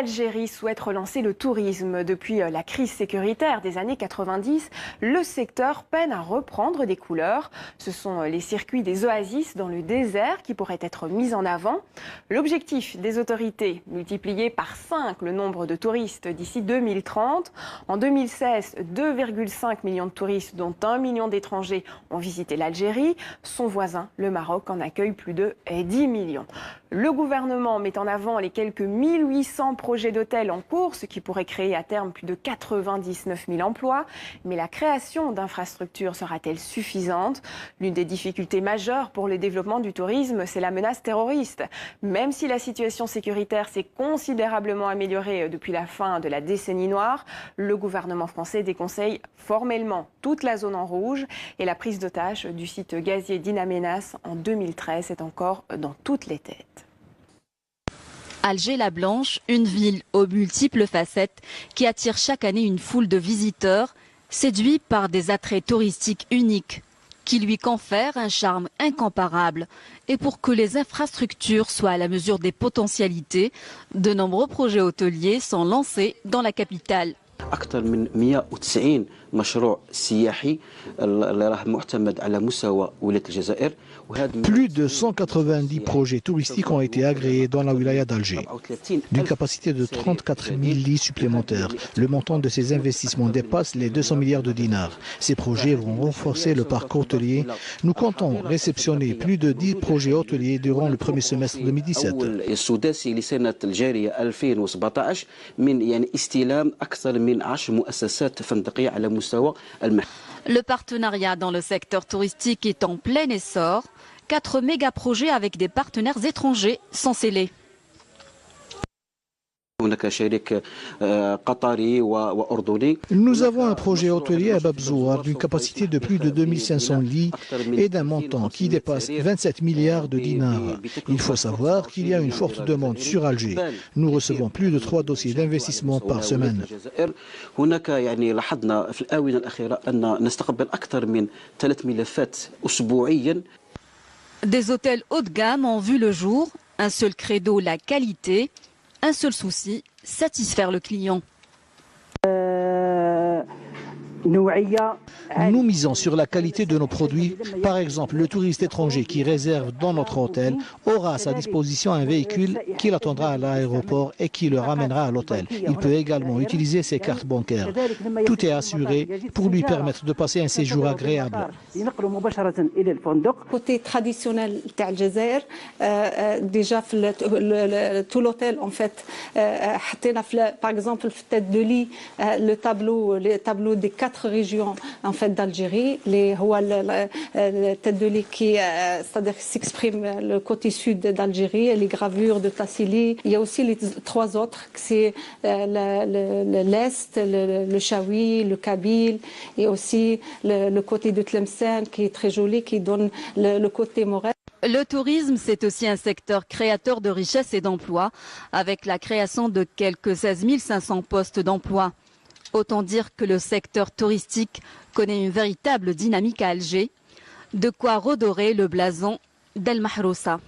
L'Algérie souhaite relancer le tourisme. Depuis la crise sécuritaire des années 90, le secteur peine à reprendre des couleurs. Ce sont les circuits des oasis dans le désert qui pourraient être mis en avant. L'objectif des autorités, multiplier par 5 le nombre de touristes d'ici 2030. En 2016, 2,5 millions de touristes, dont 1 million d'étrangers, ont visité l'Algérie. Son voisin, le Maroc, en accueille plus de 10 millions. Le gouvernement met en avant les quelques 1800 projets d'hôtels en cours, ce qui pourrait créer à terme plus de 99 000 emplois. Mais la création d'infrastructures sera-t-elle suffisante? L'une des difficultés majeures pour le développement du tourisme, c'est la menace terroriste. Même si la situation sécuritaire s'est considérablement améliorée depuis la fin de la décennie noire, le gouvernement français déconseille formellement toute la zone en rouge et la prise d'otage du site gazier d'In Amenas en 2013 est encore dans toutes les têtes. Alger-la-Blanche, une ville aux multiples facettes qui attire chaque année une foule de visiteurs, séduits par des attraits touristiques uniques qui lui confèrent un charme incomparable. Et pour que les infrastructures soient à la mesure des potentialités, de nombreux projets hôteliers sont lancés dans la capitale. أكثر من 190 مشروع سياحي اللي راه معتمد على مستوى ولاية الجزائر. Plus de 190 projets touristiques ont été agréés dans la wilaya d'Alger, d'une capacité de 34 000 lits supplémentaires. Le montant de ces investissements dépasse les 200 milliards de dinars. Ces projets vont renforcer le parc hôtelier. Nous comptons réceptionner plus de 10 projets hôteliers durant le premier semestre 2017. السداسي لسنة الجارية 2017 من يعني استلام أكثر من 10 مؤسسات فندقية على مستوى المحل. Le partenariat dans le secteur touristique est en plein essor. 4 méga-projets avec des partenaires étrangers sont scellés. Nous avons un projet hôtelier à Babzouar d'une capacité de plus de 2500 lits et d'un montant qui dépasse 27 milliards de dinars. Il faut savoir qu'il y a une forte demande sur Alger. Nous recevons plus de 3 dossiers d'investissement par semaine. Des hôtels haut de gamme ont vu le jour. Un seul credo, la qualité. Un seul souci, satisfaire le client. Nous misons sur la qualité de nos produits. Par exemple, le touriste étranger qui réserve dans notre hôtel aura à sa disposition un véhicule qui l'attendra à l'aéroport et qui le ramènera à l'hôtel. Il peut également utiliser ses cartes bancaires. Tout est assuré pour lui permettre de passer un séjour agréable. Côté traditionnel d'Alger, déjà tout l'hôtel en fait, par exemple tête de lit, le tableau des 4 régions en fait d'Algérie, les tête de lit qui c'est-à-dire s'exprime le côté sud d'Algérie, les gravures de Tassili. Il y a aussi les 3 autres, c'est l'Est, le Chaoui, le Kabyle et aussi le côté de Tlemcen qui est très joli, qui donne le côté moral. Le tourisme, c'est aussi un secteur créateur de richesses et d'emplois, avec la création de quelques 16 500 postes d'emploi. Autant dire que le secteur touristique connaît une véritable dynamique à Alger, de quoi redorer le blason d'El Mahrousa.